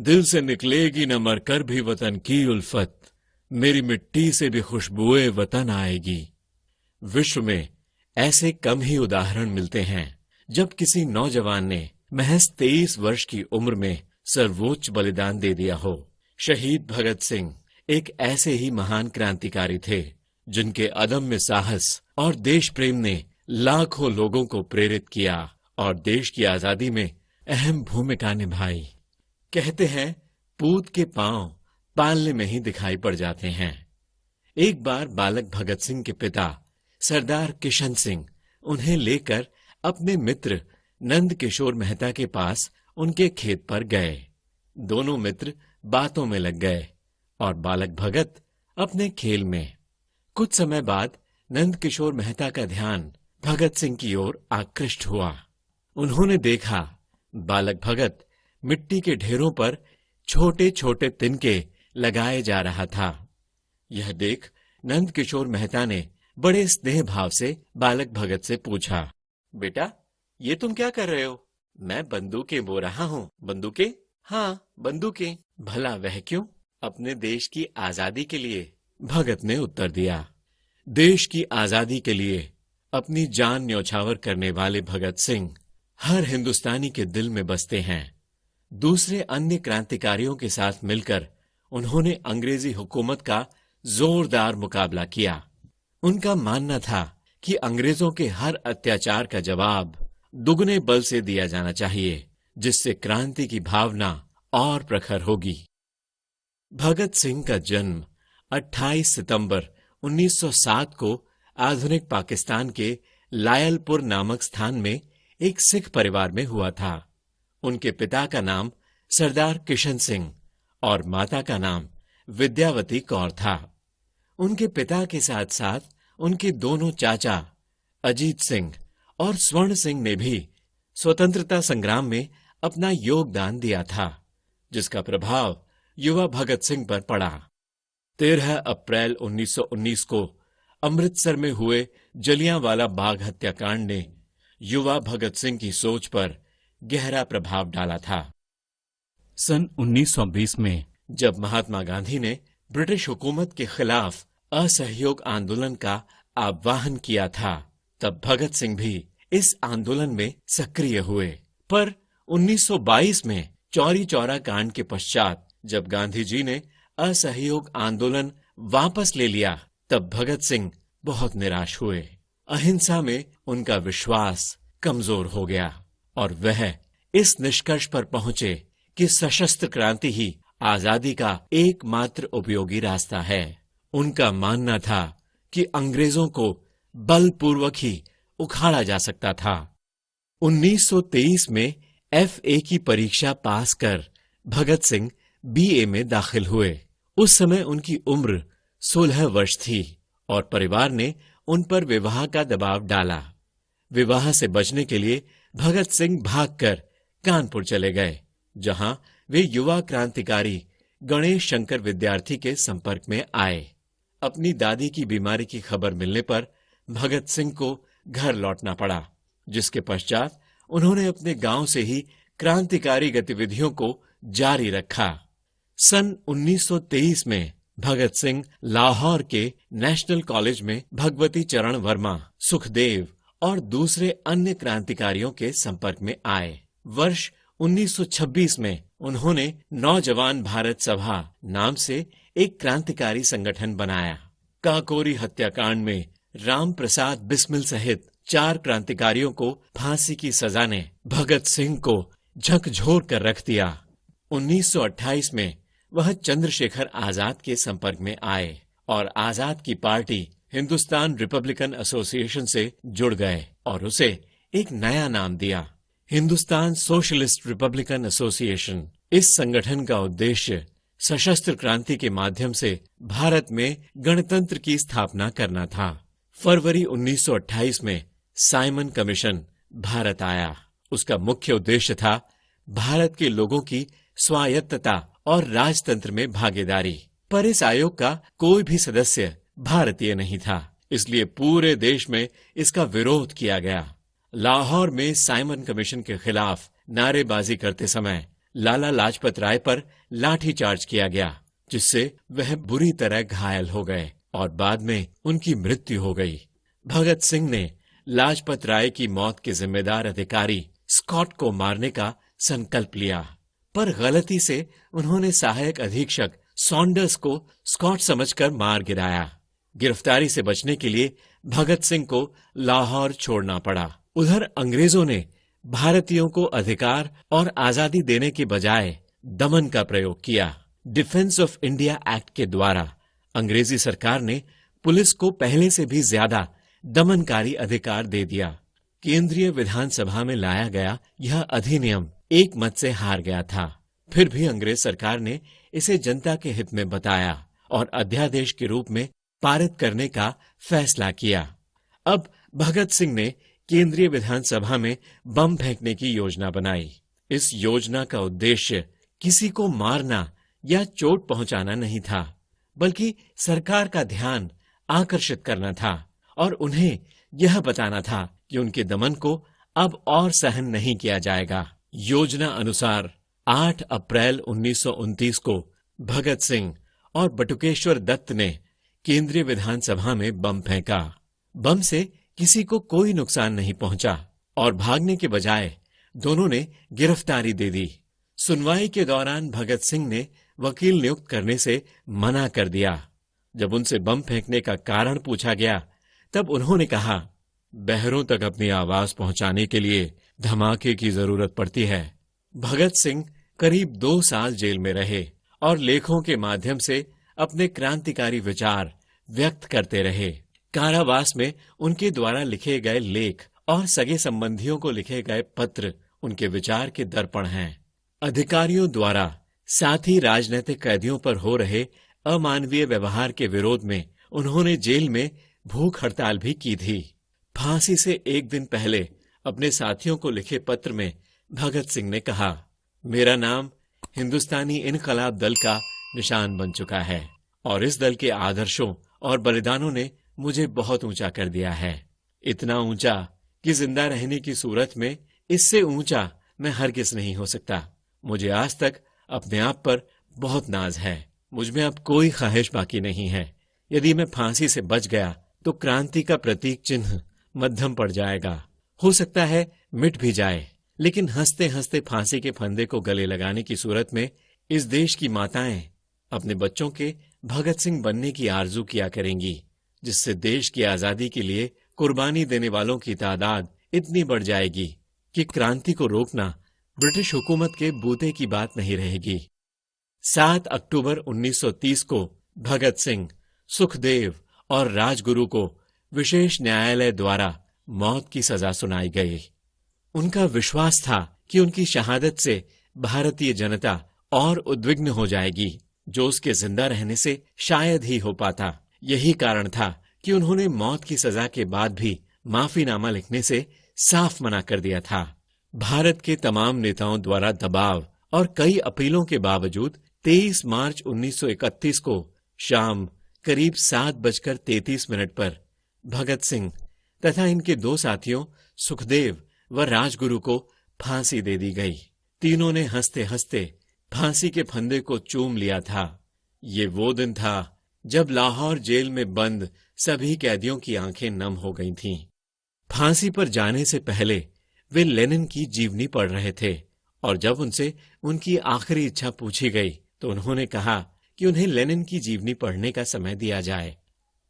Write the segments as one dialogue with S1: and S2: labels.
S1: दिल से निकलेगी न मरकर भी वतन की उल्फत, मेरी मिट्टी से भी खुशबुए वतन आएगी। विश्व में ऐसे कम ही उदाहरण मिलते हैं जब किसी नौजवान ने महज 23 वर्ष की उम्र में सर्वोच्च बलिदान दे दिया हो। शहीद भगत सिंह एक ऐसे ही महान क्रांतिकारी थे जिनके अदम्य साहस और देश प्रेम ने लाखों लोगों को प्रेरित किया और देश की आजादी में अहम भूमिका निभाई। कहते हैं पूत के पांव पालने में ही दिखाई पड़ जाते हैं। एक बार बालक भगत सिंह के पिता सरदार किशन सिंह उन्हें लेकर अपने मित्र नंद किशोर मेहता के पास उनके खेत पर गए। दोनों मित्र बातों में लग गए और बालक भगत अपने खेल में। कुछ समय बाद नंद किशोर मेहता का ध्यान भगत सिंह की ओर आकृष्ट हुआ। उन्होंने देखा बालक भगत मिट्टी के ढेरों पर छोटे छोटे तिनके लगाए जा रहा था। यह देख नंद किशोर मेहता ने बड़े स्नेह भाव से बालक भगत से पूछा, बेटा ये तुम क्या कर रहे हो? मैं बंदूकें बो रहा हूँ। बंदूकें? हाँ बंदूकें। भला वह क्यों? अपने देश की आजादी के लिए, भगत ने उत्तर दिया। देश की आजादी के लिए अपनी जान न्यौछावर करने वाले भगत सिंह हर हिंदुस्तानी के दिल में बसते हैं। दूसरे अन्य क्रांतिकारियों के साथ मिलकर उन्होंने अंग्रेजी हुकूमत का जोरदार मुकाबला किया। उनका मानना था कि अंग्रेजों के हर अत्याचार का जवाब दुगने बल से दिया जाना चाहिए, जिससे क्रांति की भावना और प्रखर होगी। भगत सिंह का जन्म 28 सितंबर 1907 को आधुनिक पाकिस्तान के लायलपुर नामक स्थान में एक सिख परिवार में हुआ था। उनके पिता का नाम सरदार किशन सिंह और माता का नाम विद्यावती कौर था। उनके पिता के साथ साथ उनके दोनों चाचा अजीत सिंह और स्वर्ण सिंह ने भी स्वतंत्रता संग्राम में अपना योगदान दिया था, जिसका प्रभाव युवा भगत सिंह पर पड़ा। 13 अप्रैल 1919 को अमृतसर में हुए जलियांवाला बाग हत्याकांड ने युवा भगत सिंह की सोच पर गहरा प्रभाव डाला था। सन 1920 में जब महात्मा गांधी ने ब्रिटिश हुकूमत के खिलाफ असहयोग आंदोलन का आह्वान किया था, तब भगत सिंह भी इस आंदोलन में सक्रिय हुए। पर 1922 में चौरी चौरा कांड के पश्चात जब गांधी जी ने असहयोग आंदोलन वापस ले लिया, तब भगत सिंह बहुत निराश हुए। अहिंसा में उनका विश्वास कमजोर हो गया और वह इस निष्कर्ष पर पहुंचे कि सशस्त्र क्रांति ही आजादी का एकमात्र उपयोगी रास्ता है। उनका मानना था कि अंग्रेजों को बलपूर्वक ही उखाड़ा जा सकता था। 1923 में FA की परीक्षा पास कर भगत सिंह BA में दाखिल हुए। उस समय उनकी उम्र 16 वर्ष थी और परिवार ने उन पर विवाह का दबाव डाला। विवाह से बचने के लिए भगत सिंह भागकर कानपुर चले गए, जहां वे युवा क्रांतिकारी गणेश शंकर विद्यार्थी के संपर्क में आए। अपनी दादी की बीमारी की खबर मिलने पर भगत सिंह को घर लौटना पड़ा, जिसके पश्चात उन्होंने अपने गांव से ही क्रांतिकारी गतिविधियों को जारी रखा। सन 1923 में भगत सिंह लाहौर के नेशनल कॉलेज में भगवती चरण वर्मा, सुखदेव और दूसरे अन्य क्रांतिकारियों के संपर्क में आए। वर्ष 1926 में उन्होंने नौजवान भारत सभा नाम से एक क्रांतिकारी संगठन बनाया। काकोरी हत्याकांड में राम प्रसाद बिस्मिल सहित 4 क्रांतिकारियों को फांसी की सजा ने भगत सिंह को झकझोर कर रख दिया। 1928 में वह चंद्रशेखर आजाद के संपर्क में आए और आजाद की पार्टी हिंदुस्तान रिपब्लिकन एसोसिएशन से जुड़ गए और उसे एक नया नाम दिया, हिंदुस्तान सोशलिस्ट रिपब्लिकन एसोसिएशन। इस संगठन का उद्देश्य सशस्त्र क्रांति के माध्यम से भारत में गणतंत्र की स्थापना करना था। फरवरी 1928 में साइमन कमीशन भारत आया। उसका मुख्य उद्देश्य था भारत के लोगों की स्वायत्तता और राजतंत्र में भागीदारी। पर इस आयोग का कोई भी सदस्य भारतीय नहीं था, इसलिए पूरे देश में इसका विरोध किया गया। लाहौर में साइमन कमीशन के खिलाफ नारेबाजी करते समय लाला लाजपत राय पर लाठीचार्ज किया गया, जिससे वह बुरी तरह घायल हो गए और बाद में उनकी मृत्यु हो गई। भगत सिंह ने लाजपत राय की मौत के जिम्मेदार अधिकारी स्कॉट को मारने का संकल्प लिया, पर गलती से उन्होंने सहायक अधीक्षक सॉन्डर्स को स्कॉट समझकर मार गिराया। गिरफ्तारी से बचने के लिए भगत सिंह को लाहौर छोड़ना पड़ा। उधर अंग्रेजों ने भारतीयों को अधिकार और आजादी देने के बजाय दमन का प्रयोग किया। डिफेंस ऑफ इंडिया एक्ट के द्वारा अंग्रेजी सरकार ने पुलिस को पहले से भी ज्यादा दमनकारी अधिकार दे दिया। केंद्रीय विधानसभा में लाया गया यह अधिनियम एक मत से हार गया था। फिर भी अंग्रेज सरकार ने इसे जनता के हित में बताया और अध्यादेश के रूप में पारित करने का फैसला किया। अब भगत सिंह ने केंद्रीय विधानसभा में बम फेंकने की योजना बनाई। इस योजना का उद्देश्य किसी को मारना या चोट पहुंचाना नहीं था, बल्कि सरकार का ध्यान आकर्षित करना था और उन्हें यह बताना था कि उनके दमन को अब और सहन नहीं किया जाएगा। योजना अनुसार 8 अप्रैल 1929 को भगत सिंह और बटुकेश्वर दत्त ने केंद्रीय विधानसभा में बम फेंका। बम से किसी को कोई नुकसान नहीं पहुंचा और भागने के बजाय दोनों ने गिरफ्तारी दे दी। सुनवाई के दौरान भगत सिंह ने वकील नियुक्त करने से मना कर दिया। जब उनसे बम फेंकने का कारण पूछा गया, तब उन्होंने कहा, बहरों तक अपनी आवाज पहुंचाने के लिए धमाके की जरूरत पड़ती है। भगत सिंह करीब 2 साल जेल में रहे और लेखों के माध्यम से अपने क्रांतिकारी विचार व्यक्त करते रहे। कारावास में उनके द्वारा लिखे गए लेख और सगे संबंधियों को लिखे गए पत्र उनके विचार के दर्पण हैं। अधिकारियों द्वारा साथी राजनीतिक कैदियों पर हो रहे अमानवीय व्यवहार के विरोध में उन्होंने जेल में भूख हड़ताल भी की थी। फांसी से एक दिन पहले अपने साथियों को लिखे पत्र में भगत सिंह ने कहा, मेरा नाम हिंदुस्तानी इनकलाब दल का निशान बन चुका है और इस दल के आदर्शों और बलिदानों ने मुझे बहुत ऊंचा कर दिया है। इतना ऊंचा कि जिंदा रहने की सूरत में इससे ऊंचा मैं हरगिज नहीं हो सकता। मुझे आज तक अपने आप पर बहुत नाज है। मुझ में अब कोई ख्वाहिश बाकी नहीं है। यदि मैं फांसी से बच गया तो क्रांति का प्रतीक चिन्ह मध्यम पड़ जाएगा। हो सकता है मिट भी जाए, लेकिन हंसते हंसते फांसी के फंदे को गले लगाने की सूरत में इस देश की माताएं अपने बच्चों के भगत सिंह बनने की आरजू किया करेंगी, जिससे देश की आजादी के लिए कुर्बानी देने वालों की तादाद इतनी बढ़ जाएगी कि क्रांति को रोकना ब्रिटिश हुकूमत के बूते की बात नहीं रहेगी। 7 अक्टूबर 1930 को भगत सिंह, सुखदेव और राजगुरु को विशेष न्यायालय द्वारा मौत की सजा सुनाई गई। उनका विश्वास था कि उनकी शहादत से भारतीय जनता और उद्विग्न हो जाएगी, जो उसके जिंदा रहने से शायद ही हो पाता। यही कारण था कि उन्होंने मौत की सजा के बाद भी माफीनामा लिखने से साफ मना कर दिया था। भारत के तमाम नेताओं द्वारा दबाव और कई अपीलों के बावजूद 23 मार्च 1931 को शाम करीब 7:33 पर भगत सिंह तथा इनके 2 साथियों सुखदेव व राजगुरु को फांसी दे दी गई। तीनों ने हंसते हंसते फांसी के फंदे को चूम लिया था। ये वो दिन था जब लाहौर जेल में बंद सभी कैदियों की आंखें नम हो गई थीं। फांसी पर जाने से पहले वे लेनिन की जीवनी पढ़ रहे थे और जब उनसे उनकी आखिरी इच्छा पूछी गई तो उन्होंने कहा कि उन्हें लेनिन की जीवनी पढ़ने का समय दिया जाए।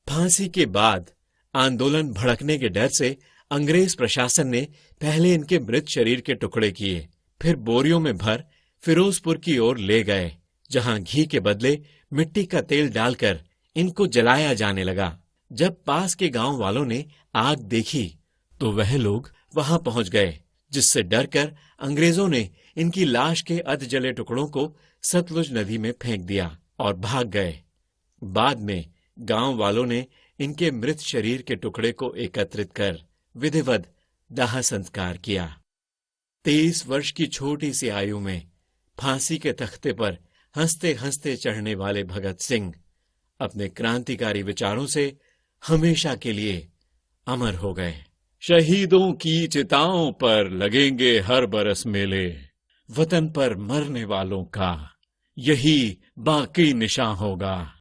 S1: फांसी के बाद आंदोलन भड़कने के डर से अंग्रेज प्रशासन ने पहले इनके मृत शरीर के टुकड़े किए, फिर बोरियों में भर फिरोजपुर की ओर ले गए, जहां घी के बदले मिट्टी का तेल डालकर इनको जलाया जाने लगा। जब पास के गांव वालों ने आग देखी तो वह लोग वहां पहुंच गए, जिससे डरकर अंग्रेजों ने इनकी लाश के अध जले टुकड़ों को सतलुज नदी में फेंक दिया और भाग गए। बाद में गांव वालों ने इनके मृत शरीर के टुकड़े को एकत्रित कर विधिवत दाह संस्कार किया। 23 वर्ष की छोटी सी आयु में फांसी के तख्ते पर हंसते हंसते चढ़ने वाले भगत सिंह अपने क्रांतिकारी विचारों से हमेशा के लिए अमर हो गए। शहीदों की चिताओं पर लगेंगे हर बरस मेले, वतन पर मरने वालों का यही बाकी निशान होगा।